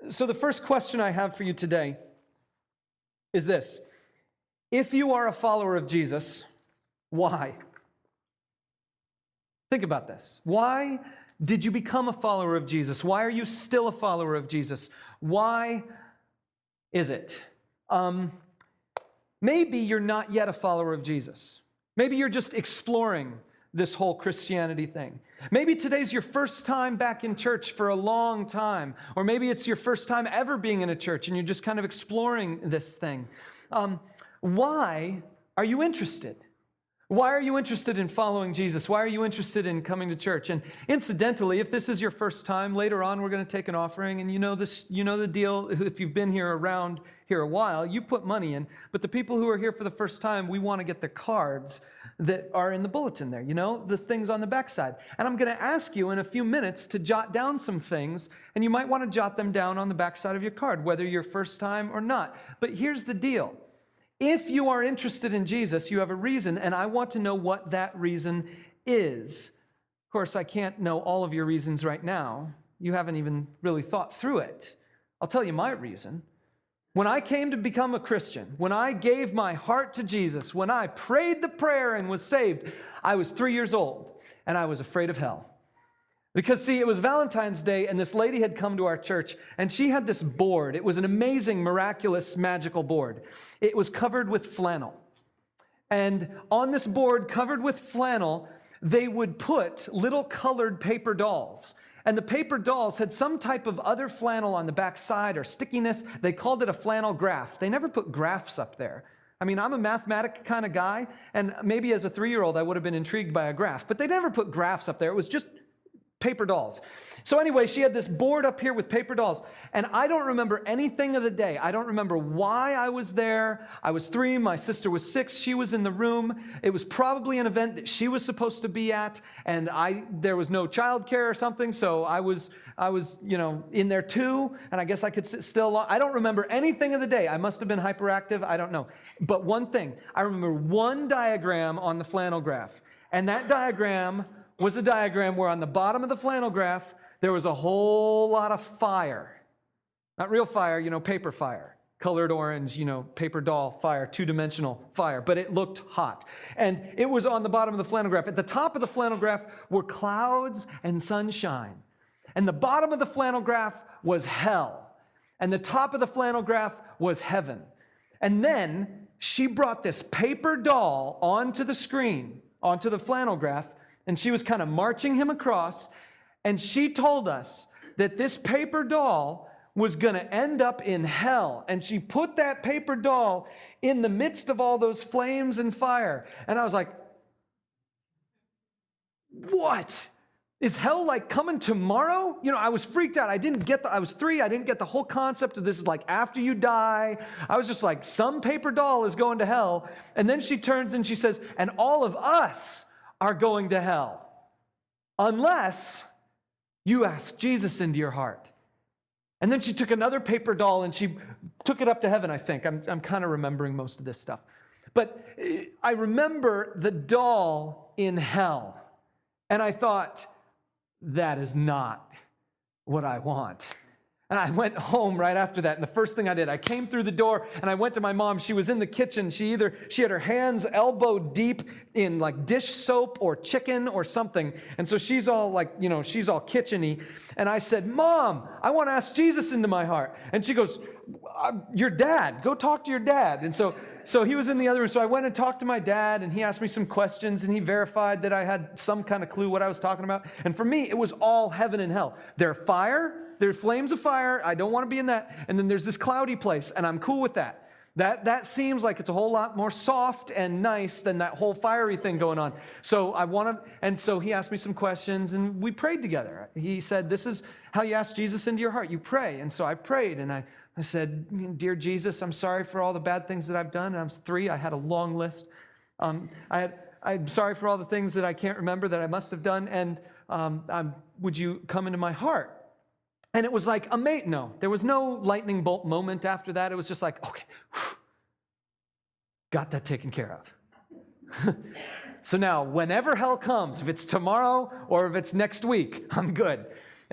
So the first question I have for you today is this. If you are a follower of Jesus, why? Think about this. Why did you become a follower of Jesus? Why are you still a follower of Jesus? Why is it? Maybe you're not yet a follower of Jesus. Maybe you're just exploring this whole Christianity thing. Maybe today's your first time back in church for a long time. Or maybe it's your first time ever being in a church and you're just kind of exploring this thing. Why are you interested? Why are you interested in following Jesus? Why are you interested in coming to church? And incidentally, if this is your first time, later on we're going to take an offering, and you know the deal. If you've been around here a while, you put money in. But the people who are here for the first time, we want to get the cards that are in the bulletin there, the things on the backside. And I'm going to ask you in a few minutes to jot down some things, and you might want to jot them down on the backside of your card, whether you're first time or not. But here's the deal. If you are interested in Jesus, you have a reason, and I want to know what that reason is. Of course, I can't know all of your reasons right now. You haven't even really thought through it. I'll tell you my reason. When I came to become a Christian, when I gave my heart to Jesus, when I prayed the prayer and was saved, I was 3 years old, and I was afraid of hell. Because, see, it was Valentine's Day, and this lady had come to our church, and she had this board. It was an amazing, miraculous, magical board. It was covered with flannel. And on this board, covered with flannel, they would put little colored paper dolls. And the paper dolls had some type of other flannel on the backside or stickiness. They called it a flannel graph. They never put graphs up there. I mean, I'm a mathematic kind of guy, and maybe as a 3-year-old, I would have been intrigued by a graph. But they never put graphs up there. It was just paper dolls. So anyway, she had this board up here with paper dolls, and I don't remember anything of the day. I don't remember why I was there. I was 3, my sister was 6, she was in the room. It was probably an event that she was supposed to be at, and there was no childcare or something, so I was in there too, and I guess I could sit still. I don't remember anything of the day. I must have been hyperactive, I don't know. But one thing, I remember one diagram on the flannel graph, and that diagram was a diagram where on the bottom of the flannel graph, there was a whole lot of fire. Not real fire, paper fire. Colored orange, paper doll fire, 2-dimensional fire, but it looked hot. And it was on the bottom of the flannel graph. At the top of the flannel graph were clouds and sunshine. And the bottom of the flannel graph was hell. And the top of the flannel graph was heaven. And then she brought this paper doll onto the screen, onto the flannel graph, and she was kind of marching him across, and she told us that this paper doll was going to end up in hell. And she put that paper doll in the midst of all those flames and fire. And I was like, what? Is hell like coming tomorrow? I was freaked out. I was 3. I didn't get the whole concept of this is like after you die. I was just like, some paper doll is going to hell. And then she turns and she says, and all of us are going to hell unless you ask Jesus into your heart. And then she took another paper doll and she took it up to heaven, I think. I'm kind of remembering most of this stuff. But I remember the doll in hell. And I thought, that is not what I want. And I went home right after that, and the first thing I did, I came through the door, and I went to my mom. She was in the kitchen. She had her hands elbow deep in like dish soap or chicken or something, and so she's all like, she's all kitchen-y. And I said, Mom, I want to ask Jesus into my heart. And she goes, your dad, go talk to your dad. And so he was in the other room, so I went and talked to my dad, and he asked me some questions, and he verified that I had some kind of clue what I was talking about. And for me, it was all heaven and hell. There's fire. There's flames of fire. I don't want to be in that. And then there's this cloudy place, and I'm cool with that. That seems like it's a whole lot more soft and nice than that whole fiery thing going on. So and so he asked me some questions, and we prayed together. He said, this is how you ask Jesus into your heart. You pray. And so I prayed, and I said, Dear Jesus, I'm sorry for all the bad things that I've done. And I was 3. I had a long list. I'm sorry for all the things that I can't remember that I must have done. And would you come into my heart? And it was like a mate. No, there was no lightning bolt moment after that. It was just like, okay, got that taken care of. So now, whenever hell comes, if it's tomorrow or if it's next week, I'm good.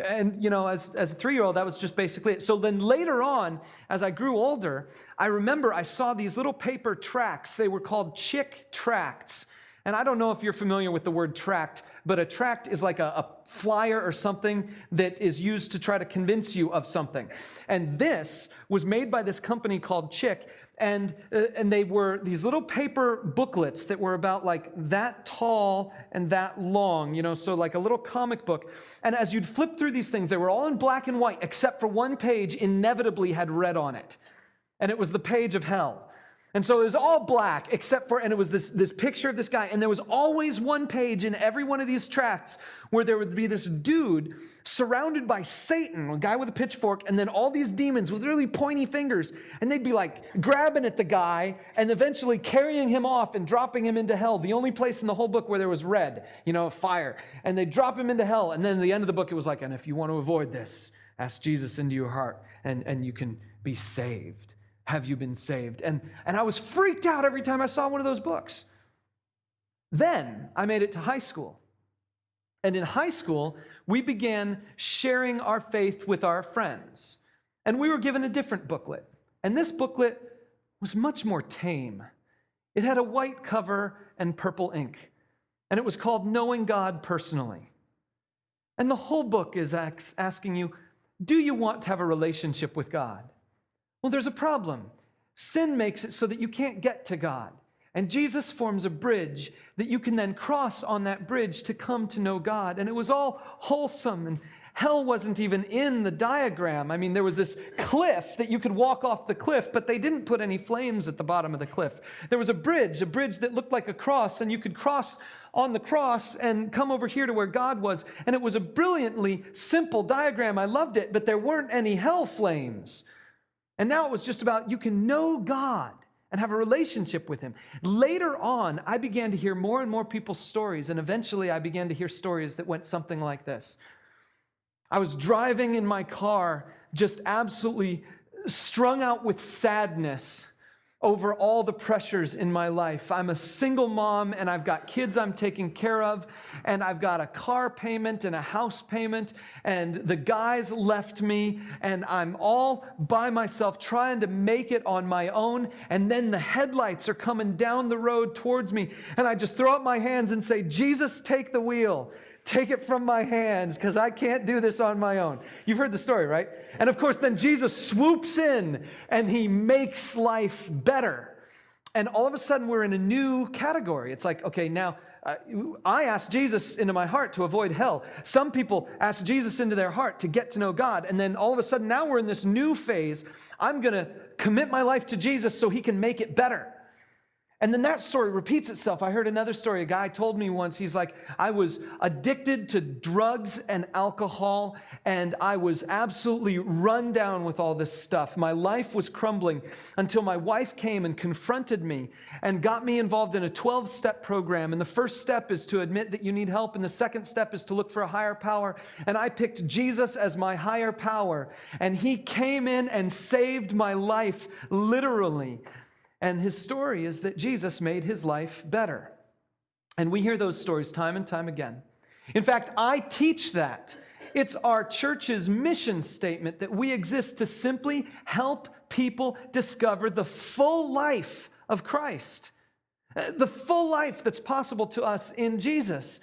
And, as a 3-year-old, that was just basically it. So then later on, as I grew older, I remember I saw these little paper tracts. They were called chick tracts. And I don't know if you're familiar with the word tract, but a tract is like a flyer or something that is used to try to convince you of something. And this was made by this company called Chick, and they were these little paper booklets that were about like that tall and that long, so like a little comic book. And as you'd flip through these things, they were all in black and white, except for one page inevitably had red on it. And it was the page of hell. And so it was all black, and it was this picture of this guy, and there was always one page in every one of these tracts where there would be this dude surrounded by Satan, a guy with a pitchfork, and then all these demons with really pointy fingers, and they'd be like grabbing at the guy and eventually carrying him off and dropping him into hell, the only place in the whole book where there was red, fire. And they'd drop him into hell, and then at the end of the book it was like, and if you want to avoid this, ask Jesus into your heart, and you can be saved. Have you been saved? And I was freaked out every time I saw one of those books. Then I made it to high school. And in high school, we began sharing our faith with our friends. And we were given a different booklet. And this booklet was much more tame. It had a white cover and purple ink. And it was called Knowing God Personally. And the whole book is asking you, do you want to have a relationship with God? Well, there's a problem. Sin makes it so that you can't get to God. And Jesus forms a bridge that you can then cross on that bridge to come to know God. And it was all wholesome, and hell wasn't even in the diagram. I mean, there was this cliff that you could walk off the cliff, but they didn't put any flames at the bottom of the cliff. There was a bridge that looked like a cross, and you could cross on the cross and come over here to where God was. And it was a brilliantly simple diagram. I loved it, but there weren't any hell flames. And now it was just about you can know God and have a relationship with Him. Later on, I began to hear more and more people's stories, and eventually I began to hear stories that went something like this. I was driving in my car, just absolutely strung out with sadness over all the pressures in my life. I'm a single mom, and I've got kids I'm taking care of, and I've got a car payment and a house payment, and the guys left me, and I'm all by myself trying to make it on my own, and then the headlights are coming down the road towards me, and I just throw up my hands and say, Jesus, take the wheel. Take it from my hands, because I can't do this on my own. You've heard the story, right? And of course, then Jesus swoops in and He makes life better. And all of a sudden, we're in a new category. It's like, okay, now I asked Jesus into my heart to avoid hell. Some people ask Jesus into their heart to get to know God. And then all of a sudden, now we're in this new phase. I'm going to commit my life to Jesus so He can make it better. And then that story repeats itself. I heard another story. A guy told me once, he's like, I was addicted to drugs and alcohol, and I was absolutely run down with all this stuff. My life was crumbling until my wife came and confronted me and got me involved in a 12-step program. And the first step is to admit that you need help, and the second step is to look for a higher power. And I picked Jesus as my higher power, and He came in and saved my life, literally. And his story is that Jesus made his life better. And we hear those stories time and time again. In fact, I teach that. It's our church's mission statement that we exist to simply help people discover the full life of Christ. The full life that's possible to us in Jesus.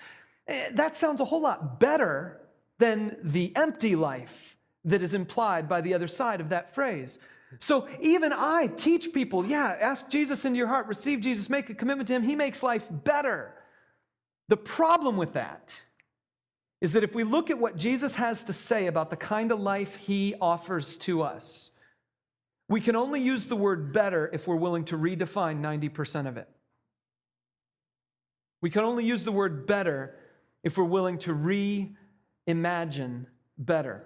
That sounds a whole lot better than the empty life that is implied by the other side of that phrase. So even I teach people, ask Jesus into your heart, receive Jesus, make a commitment to Him. He makes life better. The problem with that is that if we look at what Jesus has to say about the kind of life He offers to us, we can only use the word better if we're willing to redefine 90% of it. We can only use the word better if we're willing to reimagine better.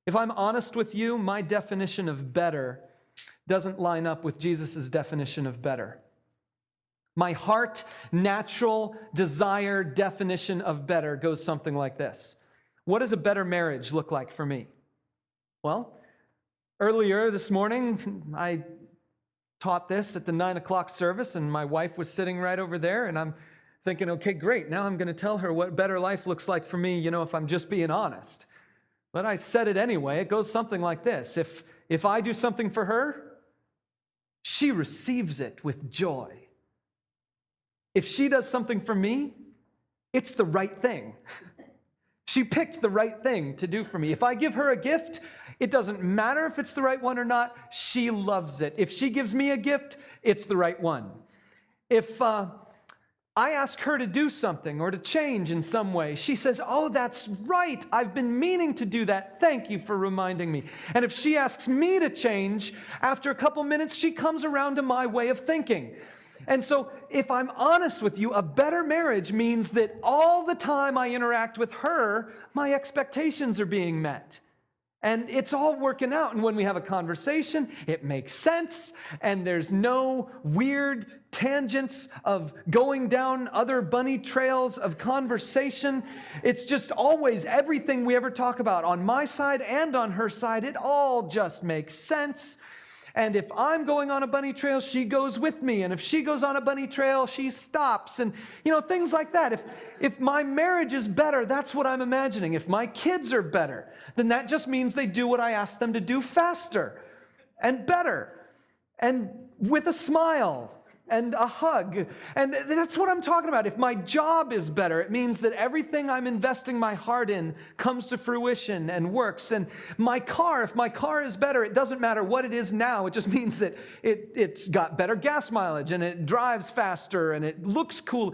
If I'm honest with you, my definition of better doesn't line up with Jesus' definition of better. My heart, natural, desire definition of better goes something like this. What does a better marriage look like for me? Well, earlier this morning, I taught this at the 9 o'clock service, and my wife was sitting right over there, and I'm thinking, okay, great. Now I'm going to tell her what better life looks like for me, if I'm just being honest. But I said it anyway. It goes something like this. If I do something for her, she receives it with joy. If she does something for me, it's the right thing. She picked the right thing to do for me. If I give her a gift, it doesn't matter if it's the right one or not. She loves it. If she gives me a gift, it's the right one. If I ask her to do something or to change in some way, she says, oh, that's right. I've been meaning to do that. Thank you for reminding me. And if she asks me to change, after a couple minutes, she comes around to my way of thinking. And so if I'm honest with you, a better marriage means that all the time I interact with her, my expectations are being met. And it's all working out. And when we have a conversation, it makes sense. And there's no weird tangents of going down other bunny trails of conversation. It's just always everything we ever talk about on my side and on her side. It all just makes sense. And if I'm going on a bunny trail, she goes with me. And if she goes on a bunny trail, she stops. And, things like that. If my marriage is better, that's what I'm imagining. If my kids are better, then that just means they do what I ask them to do faster and better and with a smile and a hug. And that's what I'm talking about. If my job is better, it means that everything I'm investing my heart in comes to fruition and works. And my car, if my car is better, it doesn't matter what it is now. It just means that it's got better gas mileage and it drives faster and it looks cool.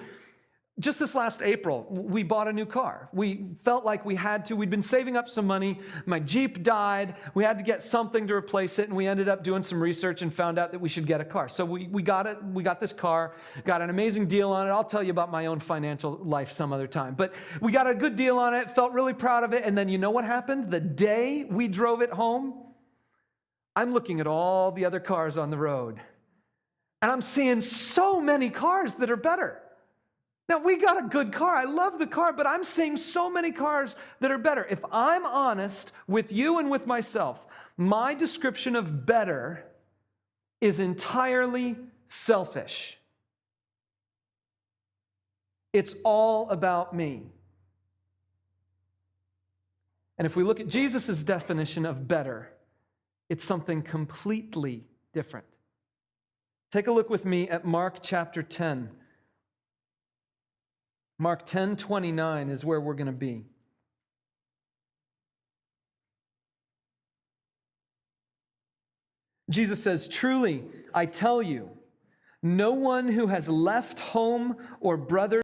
Just this last April, we bought a new car. We felt like we had to. We'd been saving up some money. My Jeep died. We had to get something to replace it, and we ended up doing some research and found out that we should get a car. So we got it. We got this car, got an amazing deal on it. I'll tell you about my own financial life some other time. But we got a good deal on it, felt really proud of it, and then you know what happened? The day we drove it home, I'm looking at all the other cars on the road, and I'm seeing so many cars that are better. Now, we got a good car. I love the car, but I'm seeing so many cars that are better. If I'm honest with you and with myself, my description of better is entirely selfish. It's all about me. And if we look at Jesus' definition of better, it's something completely different. Take a look with me at Mark chapter 10. Mark 10:29 is where we're going to be. Jesus says, "Truly, I tell you, no one who has left home or brother